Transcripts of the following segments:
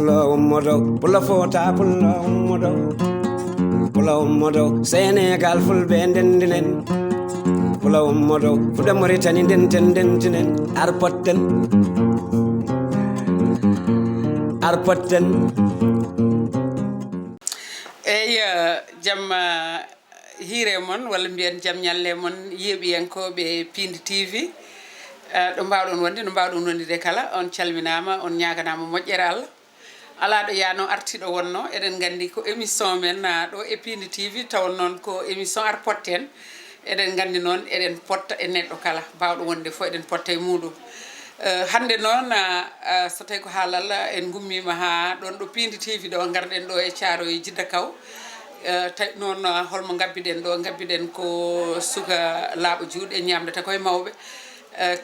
pulla ummodo pulla fota pulla ummodo pulla ummodo Sénégal fulɓe ndendinen pulla ummodo fuɗa Mauritanie ndentinen ar Potten jam hiire mon walla mbiyen jam nyalle mon yeeɓiyankoɓe Piindi TV ɗo mbawɗon wonde no mbawɗon wondide kala on calminama on ñaganama moƴƴere Allah ala ɗo yano artiɗo wonno eɗen gandi ko émission men ɗo e Piindi TV taw noon ko émission ar Potten eɗen gandi noon eɗen potta e neɗɗo kala mbawɗo wonde fo eɗen potta e muɗum hande noon so tawi ko haalal en gummima ha ɗon ɗo Piindi TV ɗo garɗen ɗo e Thiaroye Djidda Kaw tawi noon holmo gabbiɗen ɗo gabbiɗen ko suka laaɓa juuɗe ñamdata koye mawɓe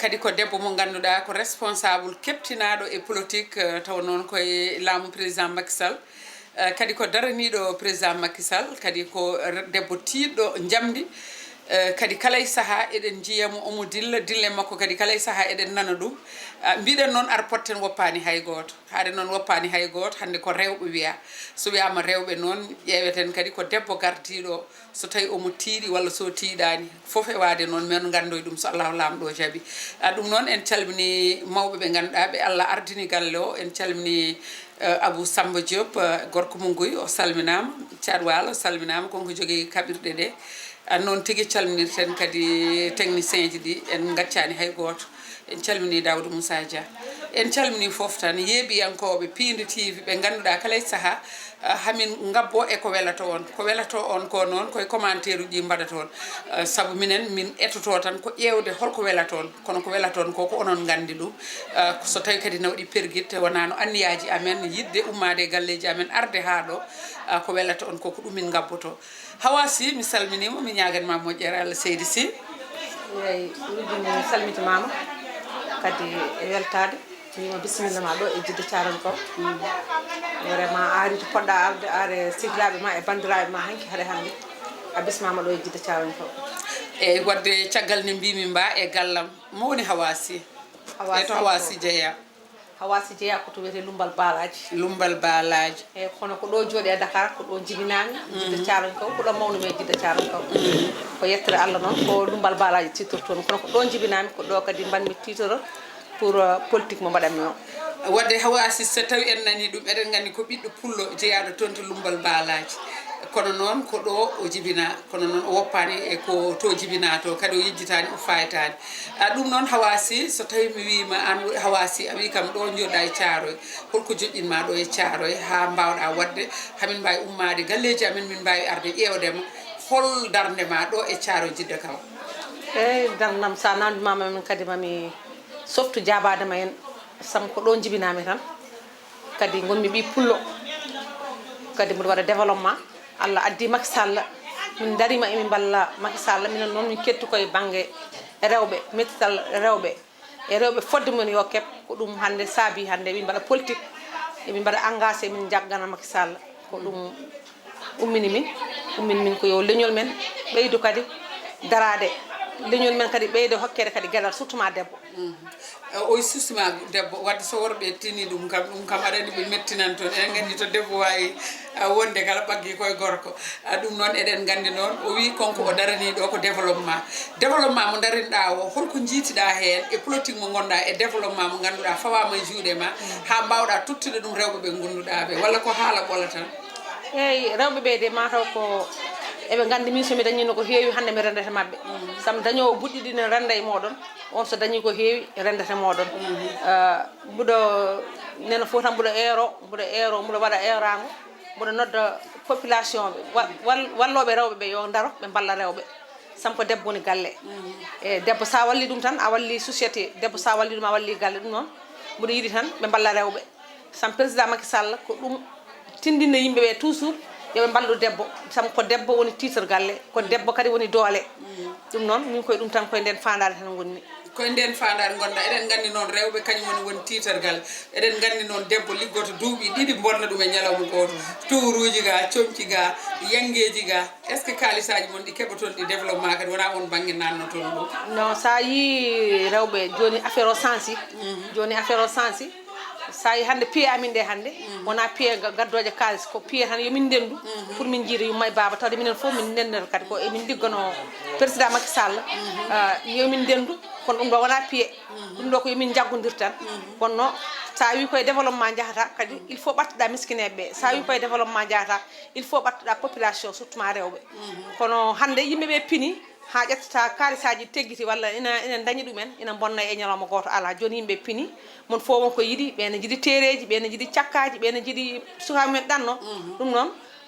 kadi ko debbo mo ganduɗa ko responsable keptinaɗo e politique taw noon koye laamu président Macky Sall kadi ko daraniɗo président Macky Sall kadi ko debbo tiɗɗo jamdi kadi kala e saaha eɗen jiyamo omo dille makko kadi kala e saaha eɗen nana ɗum mbiɗen noon ar Potten woppani hay goto haade noon woppani hay goto hande ko rewɓe wiya so wiyama rewɓe noon ƴeeweten kadi ko debbo gardiɗo so tawi omo tiiɗi walla so tiiɗani foof e waade noon men gandoye ɗum so Allahu lamɗo jaaɓi ɗum noon en calmini mawɓe ɓe ganduɗa ɓe Allah ardini galle o en calmini Abou Samba Diop gorko mo Guy o salminama Thiat Walo salminama konko jogui kaɓirɗe ɗe noon tigui calminirten kadi technicien ji ɗi en gaccani hay goto en calmini Daoudou Moussa Dia en calmini foof tan yeeɓiyankoɓe Piindi TV ɓe ganduɗa kala e saaha hamin gabbo e ko welato on ko noon koye commentaire uji mbaɗata on saabu minen min etoto tan ko ƴewde holko welaton kono ko welaton ko onon gandi ɗum so tawi kadi nawɗi perguitte wonano anniyaji amen yidde ummade e galleji amen arde ha ɗo ko welata on koko ɗum min gabboto Hawa Sy mi salminima mi ñaganma moƴƴere Allah seydi Sy eyi Rougui mi salmitimama kadi e weltade wima bisimilla ma ɗo e Djidda Thiaroye Kaw vraiment ari to poɗɗa arde are sihlaɓe ma e bandiraɓe ma hanki haade hande a bismama ɗo e Djidda Thiaroye Kaw eyyi wadde caggal nde mbimi mba e gallam mo woni Hawa Sy to Hawa Sy jeeya Hawa Sy jeeya koto wiyete lumbal baalaji eyyi kono ko ɗo jooɗi e Dakar ko ɗo jibinami Djidda Thiaroye Kaw ko ɗo mawnume e Djidda Thiaroye Kaw ko yettere Allah noon ko lumbal baalaji titortomi kono ko ɗo jibinami ko ɗo kadi mbanmi titoro pour politique mo mbaɗanmi o wadde Hawa Sy so tawi en nani ɗum eɗen gandi ko ɓiɗɗo pullo jeeyaɗo toon to lumbal baalaji kono noon ko ɗo o jibina kono noon o woppani e ko to jibina to kadi o yejjitani o faytani ɗum noon Hawa Sy so tawi mi wima an Hawa Sy a wi kam ɗo joɗɗa e Thiaroye holko joƴƴinma ɗo e Thiaroye ha mbawɗa wadde hamin mbawi ummade galleji amen min mbawi arde ƴewdema hol dardema ɗo e Thiaroye Djidda Kaw eyyi darnam sa namdimama min kadi mami softu jabadema en sam ko ɗo jibinami tan kadi gonmi ɓi pullo kadi mbiɗa waɗa développement Allah addi Macky Sall min darima emin balla Macky Sall minen noon min kettu koye banggue rewɓe mettital rewɓe e rewɓe fodde mumen yo keb ko ɗum hande saabi hande min mbaɗa politique emin mbaɗa engagé min jaggana Macky Sall ko ɗum ummini min ko yo leñol men ɓeydu kadi darade leñol men kadi ɓeyde hokkede kadi gueɗal surtout ma debbo o sustima debbo wadde so worɓe tini ɗum kam aɗani ɓe mettinan toon eɗen gandi to debbo wawi wonde kala ɓaggi koye gorko ɗum noon eɗen gandi noon o wi konko o darani ɗo ko développement mo daraniɗa o holko jiitiɗa hen e politique mo gonɗa e développement mo ganduɗa fawama e juuɗe ma ha mbawɗa tottude ɗum rewɓe ɓe gonduɗa ɓe walla ko haala ɓola tan eyyi rewɓe ɓe de mataw ko eɓe gandi min somi dañino ko heewi hande mi rendete mabɓe sam dañowo buɗɗiɗi ne renda e moɗon on so dañi ko heewi rendete moɗon mbuɗo neno fo tan mbuɗo eero mbuɗo waɗa erago mbuɗo nodda population ɓe walloɓe rewɓe ɓe yo daro ɓe balla rewɓe sam ko debbo woni galle e debbo sa walli ɗum tan a walli société debbo sa walli ɗum a walli galle ɗum noon mbuɗo yiiɗi tan ɓe balla rewɓe sam président Macky Sall ko ɗum tindinno yimɓeɓe toujours yoɓe ballu debbo sam ko debbo woni titre galle ko debbo kadi woni doole ɗum noon min koye ɗum tan koye nden fandare tan gonni koye nden fandare gonɗa eɗen gandi noon rewɓe kañum woni titargal eɗen gandi noon debbo liggoto duuɓi ɗiɗi bonna ɗum e ñalawma goto towruji ga comci ga yangueji ga est ce que kalisaji mon ɗi keɓaton ɗi développement kadi wona on banggue nanno toon ɗum non sa yi rewɓe joni affaire o sensi joni affaire o sensi sa yi hande piye amin de hande wona piye gaddoje kalis ko piye tan yomin ndendu pour min jiida yumma e baba tawde minen fof min ndendata kadi ko emin liggano président Macky Sall yomin ndendu kono ɗum ɗo wona piye ɗum ɗo ko yomin jaggodir tan kono sa wi koye développement jahata kadi il faut ɓattuɗa miskineɓe sa wi koye développement jahata il faut ɓattuɗa population surtout ma rewɓe kono hande yimɓeɓe pini ha ƴettata kalisaji teggiti walla ina dañi ɗumen ina bonna e ñalawma goto ala joni yimɓe pini mon fo wonko yiiɗi ɓene jiiɗi tereji ɓene jiiɗi cakkaji ɓene jiiɗi sukaɓe men ɗanno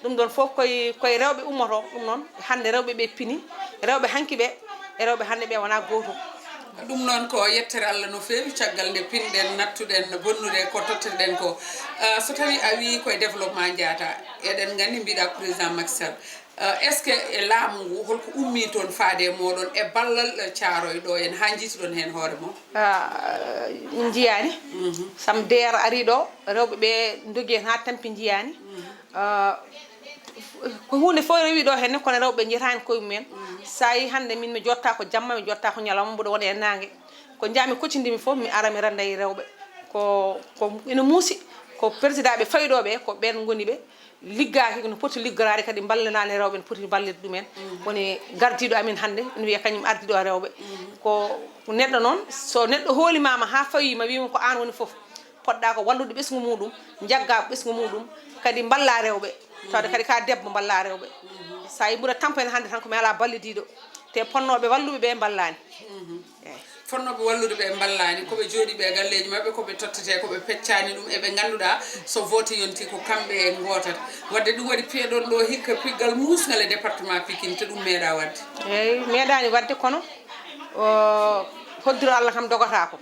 ɗum ɗon fof koye rewɓe ummoto ɗum noon hande rewɓe ɓe pini rewɓe hanki ɓe e rewɓe hande ɓe wona gotum ɗum noon ko yettere Allah no feewi caggal nde pinɗen nattuɗen bonnude ko tottirɗen ko so tawi a wi koye développement jeyata eɗen gandi mbiɗa président Macky Sall est ce que e laamu ngu holko ummi toon faade moɗon e ballal Thiaroye ɗo en ha jiituɗon hen hoore moon min jiyani sam deer ari ɗo rewɓe ɓe dogi hen ha tampi jiyani ko hunde fof rewi ɗo henne kono rewɓe jiyata hen koye mumen sa yi hande min mi jotta ko jamma mi jotta ko ñalawma mboɗo wona e nangue ko jami koccindimi fof mi ara mi renda e rewɓe ko ina muusi ko président ɓe fayɗoɓe ko ɓen goni ɓe liggaki no poti liggorade kadi ballanani rewɓe no poti ballide ɗumen woni gardiɗo amin hande ene wiya kañum ardiɗo rewɓe ko neɗɗo noon so neɗɗo hoolimama ha fawima wima ko an woni foof poɗɗa ko wallude ɓesgu muɗum jagga ɓesgu muɗum kadi balla rewɓe tawde kadi ka debbo balla rewɓe sa yi ɓuura tampane hande tan komi ala ballidiɗo te ponnoɓe walluɓe ɓe ballani fonnoɓe wallude ɓe ballani koɓe jooɗi ɓe galleji mabɓe koɓe tottete koɓe peccani ɗum eɓe ganduɗa so vote yonti ko kamɓe gotata wadde ɗum waɗi piyeɗon ɗo hikka piggal musgal e département Pikine te ɗum meeɗa wadde eyyi meeɗani wadde kono hoddiro Allah kam dogotako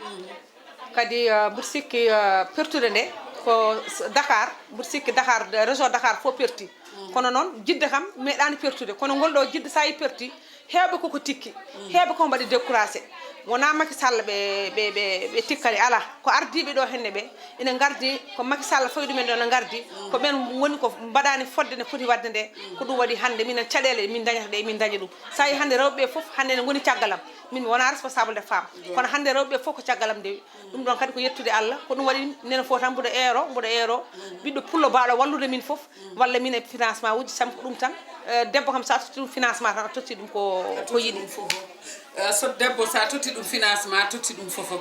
kadi mbiɗa sikki pertude nde ko Dakar mbiɗa sikki Dakar région Dakar fof perti kono noon jidde kam meeɗani pertude kono ngol ɗo jidde sa yi perti hewɓe koko tikki hewɓe ko mbaɗi découragé wona Macky Sall ɓe tikkali ala ko ardiɓe ɗo henne ɓe ina gardi ko Macky Sall fawi ɗumen ɗo ne gardi ko ɓen woni ko mbaɗani fodde ne foti wadde nde ko ɗum waɗi hande minen caɗele min dañata ɗe min daña ɗum sa yi hande rewɓe foof hande ne goni caggalam min wona responsable de femme kono hande rewɓe foof ko caggalam ndewi ɗum ɗon kadi ko yettude Allah ko ɗum waɗi nene fo tan mboɗo eero ɓiɗɗo pullo baɗo wallude min foof walla min e financement uji sam ko ɗum tan debbo kam sa totti ɗum financement tan a totti ɗum ko yiɗi so debbo sa totti ɗum financement totti ɗum fofo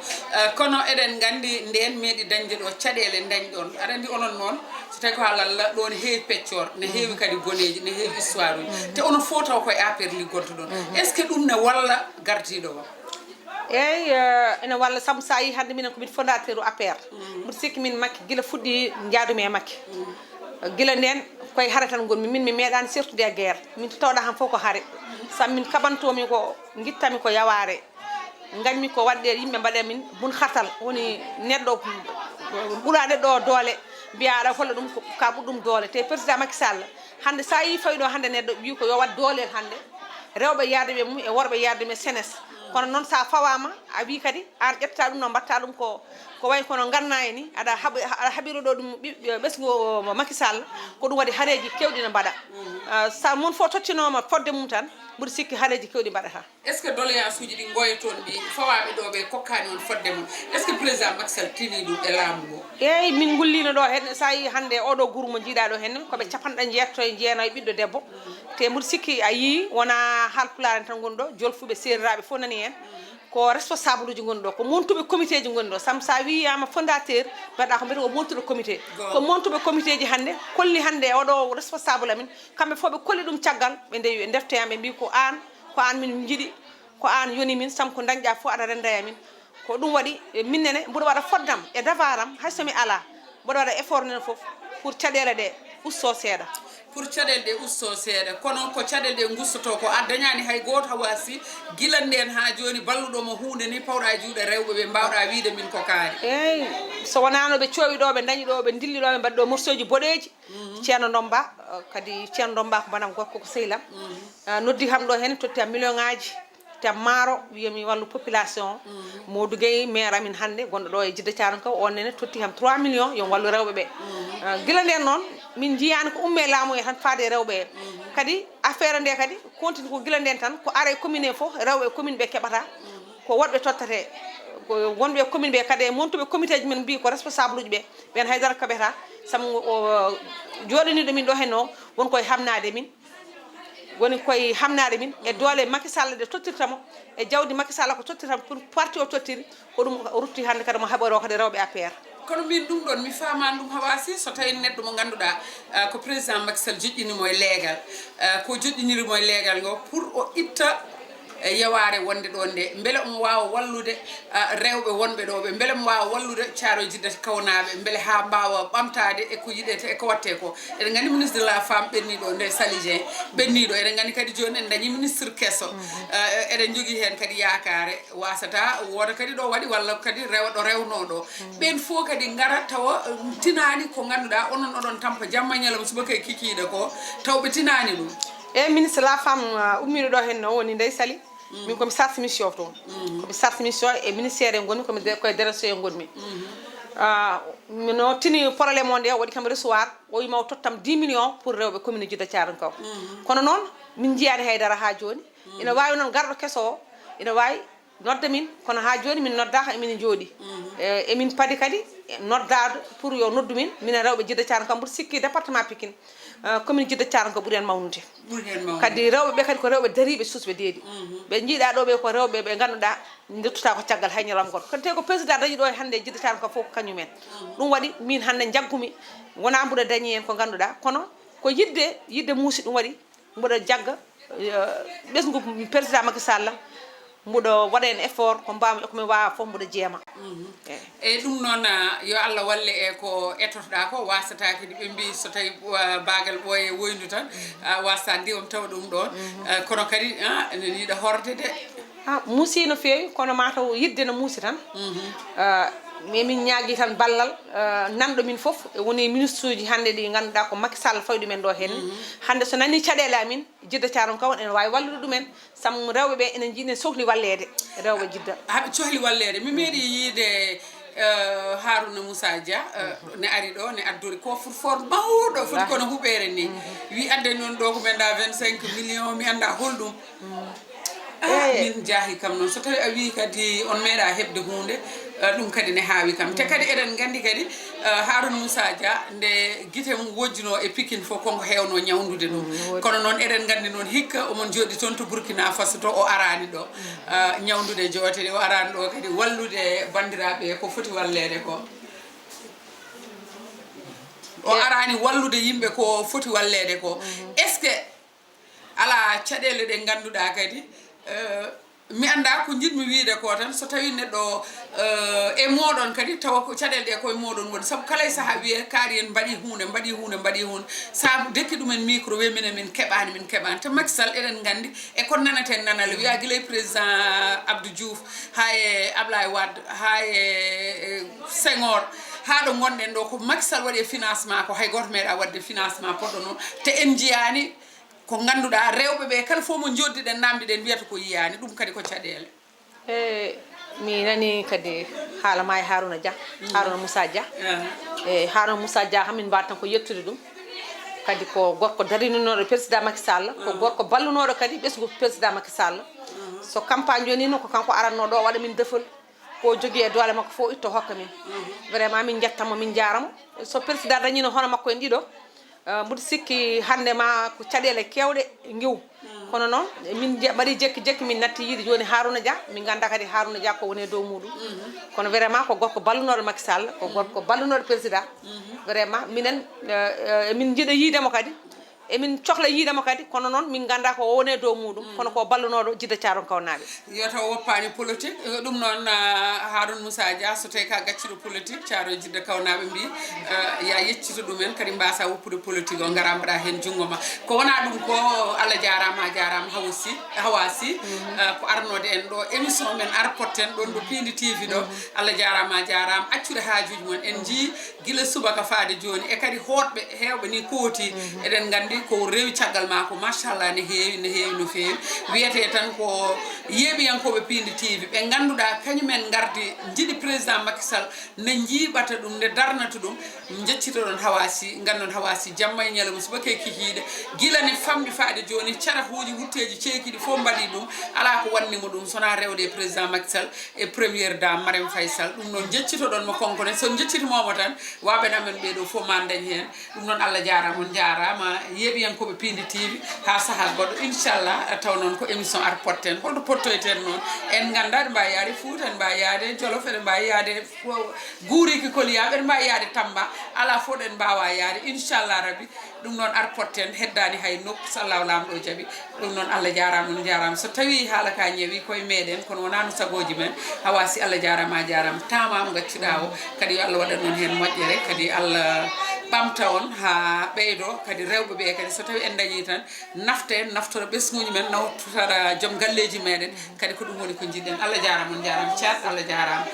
kono eɗen gandi nden meeɗi dañde ɗo caɗele dañi ɗon aɗa andi onon noon so tawi ko haalalla ɗo ne heewi peccor ne heewi kadi goneji ne heewi histoire uji te onon fof taw koye APR liggonto ɗon est ce que ɗum ne walla gardiɗo o eyyi ene walla saabu sa yi hande minen komin fondateur u APR mbiɗa sikki min Macky guila fuɗɗi jaadumi e Macky guila nden koye haare tan gonmi min mi meeɗani certude e guerre min to tawɗa han fof ko haare sam min kaɓantomi ko guittami ko yaware gañmi ko wadde yimɓe mbaɗe min bun hartal woni neɗɗo ɓuura neɗɗo doole mbiya aɗa holla ɗum ka ɓuɗɗum doole te président Macky Sall hande sa yi fawiɗo hande neɗɗo wi ko yo wat doolel hande rewɓe yardeɓe mum e worɓe yardeɓe senes kono noon sa fawama a wi kadi an ƴetta ɗum no mbatta ɗum ko way kono ganna e ni aɗa haɓiro ɗo ɗum ɓesgu Macky Sall ko ɗum waɗi haareji kewɗi ne mbaɗa sa mon fo tottinoma fodde mum tan mbiɗa sikki haareji kewɗi mbaɗata est ce que doléance uji ɗi goya toon ɗi fawaɓe ɗo ɓe kokkani on fodde mum est ce que président Macky Sall tini ɗum e laamu ngo eyyi min gullino ɗo hen sa yi hande oɗo guuru mo jiiɗa ɗo hen koɓe capanɗe jeetto e jeenayyo ɓiɗɗo debbo te mbiɗa sikki a yii wona haalpulaar en tan goni ɗo jolfuɓe seriraɓe fof nani hen ko responsable uji goni ɗo ko montuɓe comité ji goni ɗo sam sa wiyama fondateur mbaɗa ko mbiyata ko montuɗo comité ko montuɓe comité ji hande kolli hande oɗo responsable amin kamɓe fof ɓe kolli ɗum caggal ɓe ndewi ɓe defteyam ɓe mbi ko an min jiiɗi ko an yoni min sam ko dañƴa fof aɗa renda e min ko ɗum waɗi minnene mboɗo waɗa foddam e dabaram hay somi ala mboɗo waɗa effort nene foof pour caɗele ɗe usto seeɗa pour caɗele ɗe usto seeɗa kono ko caɗele ɗe gustoto ko a dañani hay goto ha wasi guila nden ha joni balluɗomo hunde ni pawɗa juuɗe rewɓe ɓe mbawɗa wiide min ko kaari eyyi so wonano ɓe coowi ɗo ɓe dañi ɗo ɓe dilli ɗo ɓe mbaɗi ɗo morceau ji boɗeji ceerno Ndomba kadi ceerno Ndomba ko banam gorko ko sehlam noddi kam ɗo hen totti am million ngaji te maaro wiyami wallu population Modou Gueye maire amin hande gonɗo ɗo e Jidda Thiaroye Kaw on nene totti kam 3 millions yo wallu rewɓe ɓe guila nden noon min jiyani ko umme laamu e tan faade rewɓe en kadi affaire nde kadi continue ko guila nden tan ko ara e commune e fof rewɓe commune ɓe keɓata ko woɗɓe tottate wonɓe commune ɓe kadi e montuɓe comité ji men mbi ko responsable uji ɓe ɓen haydara kaɓeta sam joɗaniɗo min ɗo hen o woni koye hamnade min woni koye hamnade min e doole Macky Sall ɗe tottirtamo e jawdi Macky Sall ko tottirtamo pour parti o tottiri ko ɗum rutti hande kadi mo haɓoro kadi rewɓe APR kono min ɗum ɗon mi famani ɗum hawasi so tawi neɗɗo mo ganduɗa ko président Macky Sall joƴƴinimo e leegal ko joƴƴinirimo e leegal ngo pour o itta yeware wonde ɗon nde beele omo wawa wallude rewɓe wonɓe ɗo ɓe beele omo wawa wallude Thiaroye Jidda kawnaɓe beele ha mbawa ɓamtade e ko yiɗete e ko watte ko eɗen gandi ministre de la femme ɓenniɗo nde Sali Dieng ɓenniɗo eɗen gandi kadi joni en dañi ministre kesso eɗen jogui hen kadi yakare wasata woda kadi ɗo waɗi walla kadi ɗo rewno ɗo ɓen fo kadi gara tawa tinani ko ganduɗa onon oɗon tampa jamma ñalawma subaka e kikiɗe ko taw ɓe tinani ɗum e ministre de la femme ummiɗo ɗo hen no woni Ndeye Sali min komi sart mission toon komi sart mission e ministére e gonmi komi koye direction e gonmi no tini probléme o nde waɗi kam recevoir o wima o tottam 10 millions pour rewɓe commune Djiddah Thiaroye Kaw kono noon min jiyani haydara ha joni ina wawi noon garɗo kesso o ina wawi nodda min kono ha joni min noddaka emin jooɗi emin paadi kadi noddade pour yo noddu min minen rewɓe Djiddah Thiaroye Kaw mboɗo sikki département Pikine commune Djiddah Thiaroye Kaw ɓuuri hen mawnude kadi rewɓe kadi ko rewɓe dariɓe susɓe deedi ɓe jiiɗa ɗo ɓe ko rewɓe ɓe ganduɗa duttuta ko caggal hay ñalawma goto kadi tawi ko président dañi ɗo hande e Djiddah Thiaroye Kaw fof ko kañumen ɗum waɗi min hande jaggumi wona mbuɗa dañi hen ko ganduɗa kono ko yidde muusi ɗum waɗi mbuɗa jagga ɓesgu président Macky Sall mbuɗo waɗa hen effort ko mbawmi komi wawa foof mbuɗo jeema eyyi ɗum noon yo Allah walle e ko ettotoɗa ko wasatake ɗi ɓe mbi so tawi bagal ɓooye woynu tan wasa ndiwam tawa ɗum ɗon kono kadi ene yiiɗa horde de muusi no fewi kono mataw yidde no muusi tan min ñaagui tan ballal nanɗo min foof woni ministre uji hande ɗi ganduɗa ko Macky Sall fawi ɗumen ɗo hen hande so nani caɗele amin Djiddah Thiaroye Kaw ene wawi wallude ɗumen sam rewɓeɓe enen jiiɗi sohli wallede rewɓe Djiddah haɓe cohli wallede mi meeɗi yiide Harouna Moussa Dia ne ari ɗo ne addori coffre fort mawɗo foti kono huɓere ni wi adde noon ɗo ko ɓenda 25 millions mi anda holɗum min jaahi kam noon so tawi a wi kadi on meeɗa heɓde hunde ɗum kadi ne haawi kam te kadi eɗen gandi kadi Harouna Moussa Dia nde guite mum wojjuno e Pikine fof konko hewno ñawdude ɗum kono noon eɗen gandi noon hikka omon jooɗi toon to Burkina Faso to o arani ɗo ñawdude joote ɗe o arani ɗo kadi wallude bandiraɓe ko foti wallede ko o arani wallude yimɓe ko foti wallede ko est ce que ala caɗele ɗe ganduɗa kadi mi anda ko jiɗmi wiide ko tan so tawi neɗɗo e moɗon kadi tawa ko caɗele ɗe koye moɗon woni saabu kala e saaha wiye kaari en mbaɗi hunde sa dekki ɗumen micro wemine min keɓani te Macky Sall eɗen gandi e ko nanaten nanale wiya guila président Abdou Diouf ha e Ablaye Wade ha e Senghor ha ɗo gonɗen ɗo ko Macky Sall waɗi e financement ko hay goto meeɗa wadde financement poɗɗo noon te en jiyani ko ganduɗa rewɓe ɓe kala fof mo joddiɗen namdiɗen wiyata ko yiyani ɗum kadi ko caɗele mi nani kadi haalama e Harouna Dia Harouna Moussa Dia Harouna Moussa Dia hamin mbawa tan ko yettude ɗum kadi ko gorko darinoɗo président Macky Sall ko gorko ballunoɗo kadi ɓesgu président Macky Sall so campagne joni noon ko kanko aranno ɗo waɗa min defol ko jogui e doole makko fof itto hokka min vraiment min jettamo min jaramo so président dañino hono makko en ɗiɗo mbuɗo sikki hande ma ko caɗele kewɗe guew kono noon min mbaɗi jekki min natti yiide joni Harouna Dia min ganda kadi Harouna Dia ko woni dow muɗum kono vraiment ko gorko ballunoɗo Macky Sall ko gorko ballunoɗo président vraiment minen min jiiɗa yiidemo kadi emin cohla yiidemo kadi kono noon min ganda ko woni dow muɗum kono ko ballunoɗo Djiddah Thiaroye Kaw naaɓe yo taw woppani politique ɗum noon Harouna Moussa Dia so tawi ka gacciɗo politique Thiaroye Djiddah Kaw naaɓe mbi ya yeccito ɗumen kadi mbasa woppude politique o gara mbaɗa hen junggo ma ko wona ɗum ko Allah jarama Hawa Sy ko arnode en ɗo émission men ar Potten ɗon ɗo Piindi TV ɗo Allah jarama accude hajuji mon en jii guila subaka faade joni e kadi hoɗɓe hewɓe ni kooti eɗen gandi ko rewi caggal ma ko machallah ne heewi no feewi wiyete tan ko yeeɓiyankoɓe Piindi TV ɓe ganduɗa kañumen gardi jiiɗi président Macky Sall ne jiiɓata ɗum ne darnata ɗum jeccito ɗon hawasi gandon hawasi jamma e ñalawma subake kikiɗe guila ne famɗi faade joni carafuji wutteji ceekiɗi fof mbaɗi ɗum ala ko wannimo ɗum sona rewde président Macky Sall e premiére dame Marème Faye Sall ɗum noon jeccitoɗon mo konkone so jeccitimomo tan waɓen amen ɓeɗo fof ma dañ hen ɗum noon Allah jarama on jarama yeeɓiyankoɓe Piindi TV ha saaha goɗɗo inchallah taw noon ko émission ar Potten holto pottoyten noon en ganda ɗe mbawi yaade Fouta en mbawi yaade Jolof eɗen mbawi yaade guuriki koliyaɓe eɗen mbawi yaade Tamba ala fof ɗen mbawa yaade inchallah rabbi ɗum noon ar Potten heddani hay nokku so Allah lamɗo jaaɓi ɗum noon Allah jarama on jarama so tawi haala ka ñeewi koye meɗen kono wona no sagoji men hawasi Allah jarama a jarama tamam gacciɗa o kadi yo Allah waɗan on hen moƴƴere kadi Allah ɓamta on ha ɓeydo kadi rewɓe ɓe kadi so tawi en dañi tan naften naftoro ɓesguji men nawtara joom galleji meɗen kadi ko ɗum woni ko jiɗɗen Allah jarama on jarama ceat Allah jarama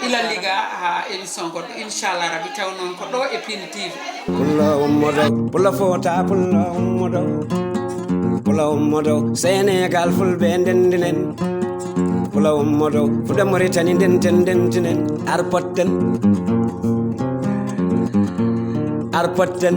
ila liga ha émission goɗɗo inchallah rabbi taw noon ko ɗo e Piindi TV pulla fota pulla ummodo Sénégal fulɓe ndendinen pulla ummodo fuɗa Mauritanie ndentinen ar Potten